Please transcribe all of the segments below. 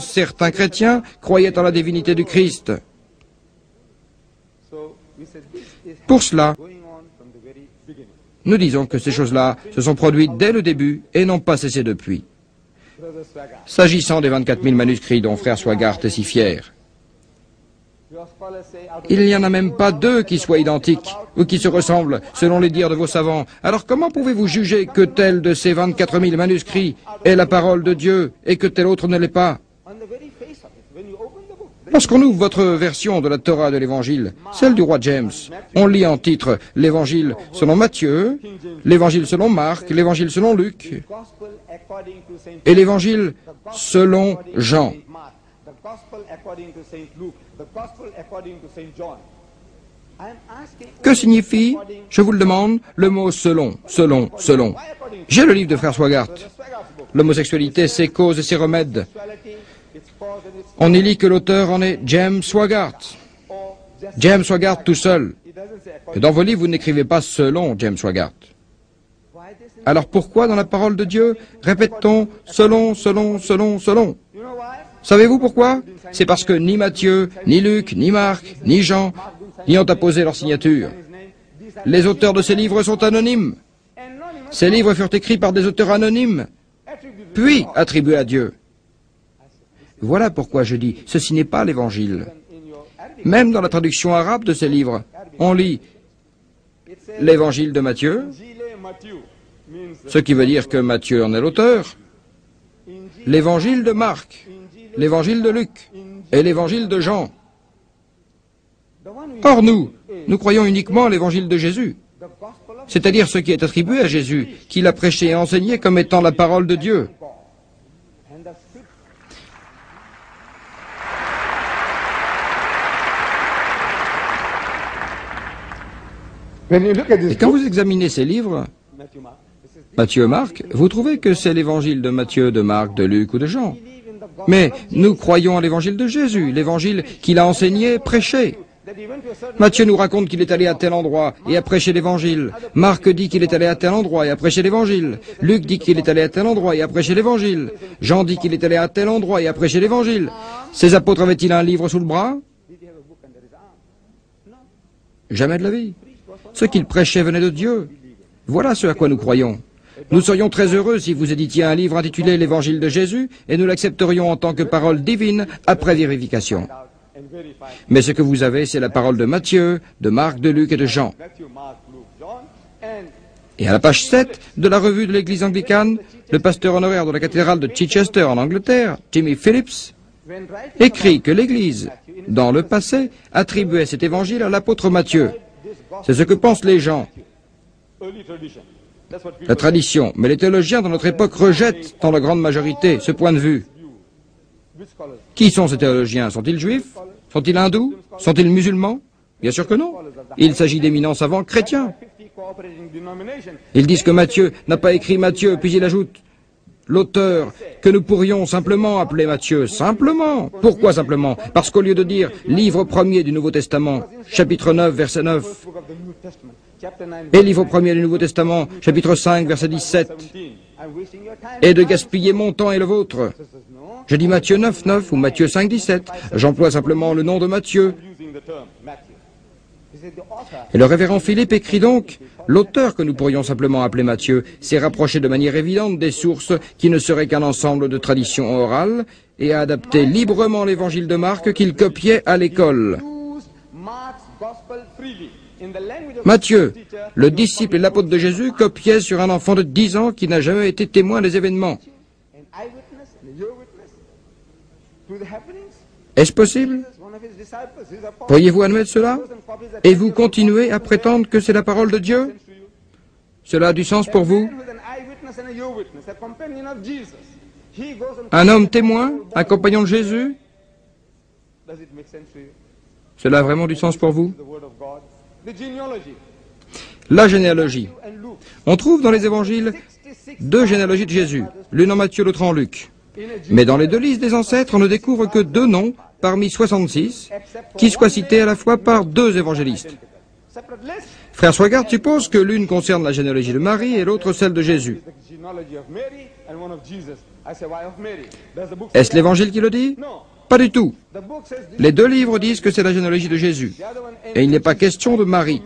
certains chrétiens croyaient en la divinité du Christ. Pour cela, nous disons que ces choses-là se sont produites dès le début et n'ont pas cessé depuis. S'agissant des 24 000 manuscrits dont frère Swaggart est si fier, il n'y en a même pas deux qui soient identiques ou qui se ressemblent selon les dires de vos savants. Alors comment pouvez-vous juger que tel de ces 24 000 manuscrits est la parole de Dieu et que tel autre ne l'est pas? Lorsqu'on ouvre votre version de la Torah de l'Évangile, celle du roi James, on lit en titre l'Évangile selon Matthieu, l'Évangile selon Marc, l'Évangile selon Luc et l'Évangile selon Jean. Que signifie, je vous le demande, le mot selon, selon, selon? J'ai le livre de frère Swaggart. L'homosexualité, ses causes et ses remèdes. On y lit que l'auteur en est James Swaggart. James Swaggart tout seul. Et dans vos livres, vous n'écrivez pas selon James Swaggart. Alors pourquoi dans la parole de Dieu répète-t-on selon, selon, selon, selon? Savez-vous pourquoi? C'est parce que ni Matthieu, ni Luc, ni Marc, ni Jean n'y ont apposé leur signature. Les auteurs de ces livres sont anonymes. Ces livres furent écrits par des auteurs anonymes, puis attribués à Dieu. Voilà pourquoi je dis, ceci n'est pas l'Évangile. Même dans la traduction arabe de ces livres, on lit l'Évangile de Matthieu, ce qui veut dire que Matthieu en est l'auteur, l'Évangile de Marc, l'Évangile de Luc et l'Évangile de Jean. Or nous croyons uniquement à l'Évangile de Jésus, c'est-à-dire ce qui est attribué à Jésus, qu'il a prêché et enseigné comme étant la parole de Dieu. Et quand vous examinez ces livres, Matthieu, Marc, vous trouvez que c'est l'évangile de Matthieu, de Marc, de Luc ou de Jean. Mais nous croyons à l'évangile de Jésus, l'évangile qu'il a enseigné, prêché. Matthieu nous raconte qu'il est allé à tel endroit et a prêché l'évangile. Marc dit qu'il est allé à tel endroit et a prêché l'évangile. Luc dit qu'il est allé à tel endroit et a prêché l'évangile. Jean dit qu'il est allé à tel endroit et a prêché l'évangile. Ces apôtres avaient-ils un livre sous le bras? Jamais de la vie. Ce qu'ils prêchaient venait de Dieu. Voilà ce à quoi nous croyons. Nous serions très heureux si vous éditiez un livre intitulé l'Évangile de Jésus et nous l'accepterions en tant que parole divine après vérification. Mais ce que vous avez, c'est la parole de Matthieu, de Marc, de Luc et de Jean. Et à la page 7 de la revue de l'Église anglicane, le pasteur honoraire de la cathédrale de Chichester en Angleterre, Jimmy Phillips, écrit que l'Église, dans le passé, attribuait cet évangile à l'apôtre Matthieu. C'est ce que pensent les gens. La tradition, mais les théologiens dans notre époque rejettent, dans la grande majorité, ce point de vue. Qui sont ces théologiens? Sont-ils juifs? Sont-ils hindous? Sont-ils musulmans? Bien sûr que non. Il s'agit d'éminents savants chrétiens. Ils disent que Matthieu n'a pas écrit Matthieu, puis il ajoute l'auteur que nous pourrions simplement appeler Matthieu. Simplement. Pourquoi simplement? Parce qu'au lieu de dire livre premier du Nouveau Testament, chapitre 9, verset 9, et livre premier du Nouveau Testament, chapitre 5, verset 17, et de gaspiller mon temps et le vôtre. Je dis Matthieu 9, 9 ou Matthieu 5, 17. J'emploie simplement le nom de Matthieu. Et le révérend Philippe écrit donc, l'auteur que nous pourrions simplement appeler Matthieu s'est rapproché de manière évidente des sources qui ne seraient qu'un ensemble de traditions orales et a adapté librement l'évangile de Marc qu'il copiait à l'école. Matthieu, le disciple et l'apôtre de Jésus, copiait sur un enfant de 10 ans qui n'a jamais été témoin des événements. Est-ce possible? Pourriez-vous admettre cela? Et vous continuez à prétendre que c'est la parole de Dieu? Cela a du sens pour vous? Un homme témoin, un compagnon de Jésus? Cela a vraiment du sens pour vous? La généalogie. On trouve dans les évangiles 2 généalogies de Jésus, l'une en Matthieu, l'autre en Luc. Mais dans les 2 listes des ancêtres, on ne découvre que 2 noms parmi 66 qui soient cités à la fois par 2 évangélistes. Frère Swaggart suppose que l'une concerne la généalogie de Marie et l'autre celle de Jésus. Est-ce l'Évangile qui le dit? Pas du tout. Les deux livres disent que c'est la généalogie de Jésus. Et il n'est pas question de Marie.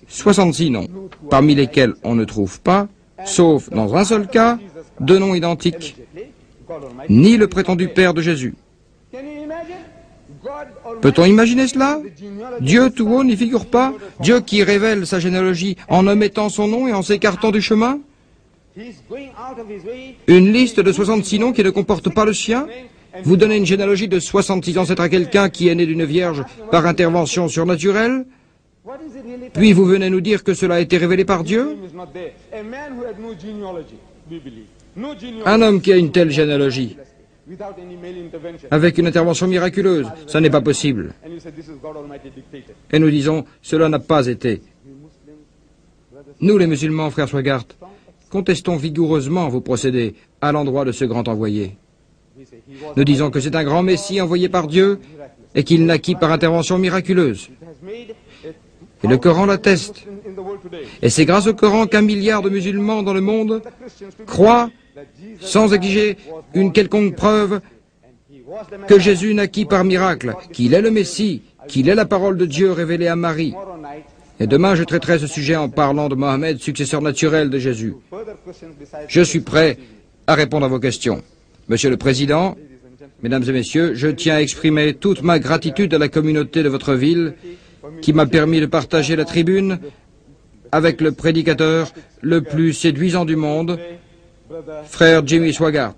66 noms, parmi lesquels on ne trouve pas, sauf dans un seul cas, deux noms identiques, ni le prétendu père de Jésus. Peut-on imaginer cela? Dieu tout haut n'y figure pas? Dieu qui révèle sa généalogie en omettant son nom et en s'écartant du chemin? Une liste de 66 noms qui ne comporte pas le sien? Vous donnez une généalogie de 66 ancêtres à quelqu'un qui est né d'une vierge par intervention surnaturelle? Puis vous venez nous dire que cela a été révélé par Dieu? Un homme qui a une telle généalogie, avec une intervention miraculeuse, ça n'est pas possible. Et nous disons, cela n'a pas été. Nous, les musulmans, frère Swaggart, contestons vigoureusement vos procédés à l'endroit de ce grand envoyé. Nous disons que c'est un grand Messie envoyé par Dieu et qu'il naquit par intervention miraculeuse. Et le Coran l'atteste. Et c'est grâce au Coran qu'1 milliard de musulmans dans le monde croient, sans exiger une quelconque preuve, que Jésus naquit par miracle, qu'il est le Messie, qu'il est la parole de Dieu révélée à Marie. Et demain, je traiterai ce sujet en parlant de Mohammed, successeur naturel de Jésus. Je suis prêt à répondre à vos questions. Monsieur le Président, Mesdames et Messieurs, je tiens à exprimer toute ma gratitude à la communauté de votre ville qui m'a permis de partager la tribune avec le prédicateur le plus séduisant du monde, frère Jimmy Swaggart.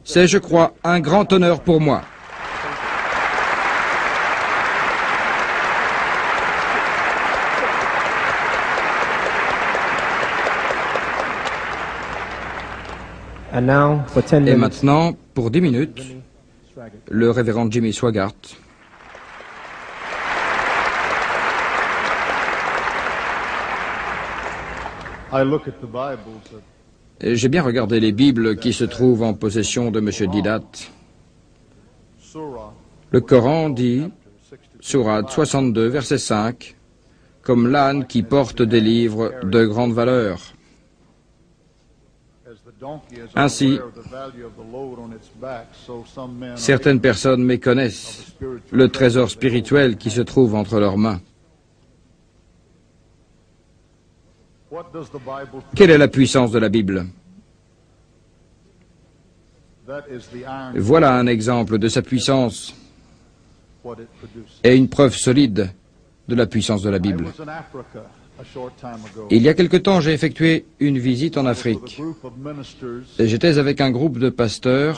C'est, je crois, un grand honneur pour moi. Et maintenant, pour 10 minutes, le révérend Jimmy Swaggart. J'ai bien regardé les Bibles qui se trouvent en possession de M. Didat. Le Coran dit, Sourate 62, verset 5, comme l'âne qui porte des livres de grande valeur. Ainsi, certaines personnes méconnaissent le trésor spirituel qui se trouve entre leurs mains. Quelle est la puissance de la Bible? Voilà un exemple de sa puissance et une preuve solide de la puissance de la Bible. Il y a quelque temps, j'ai effectué une visite en Afrique et j'étais avec un groupe de pasteurs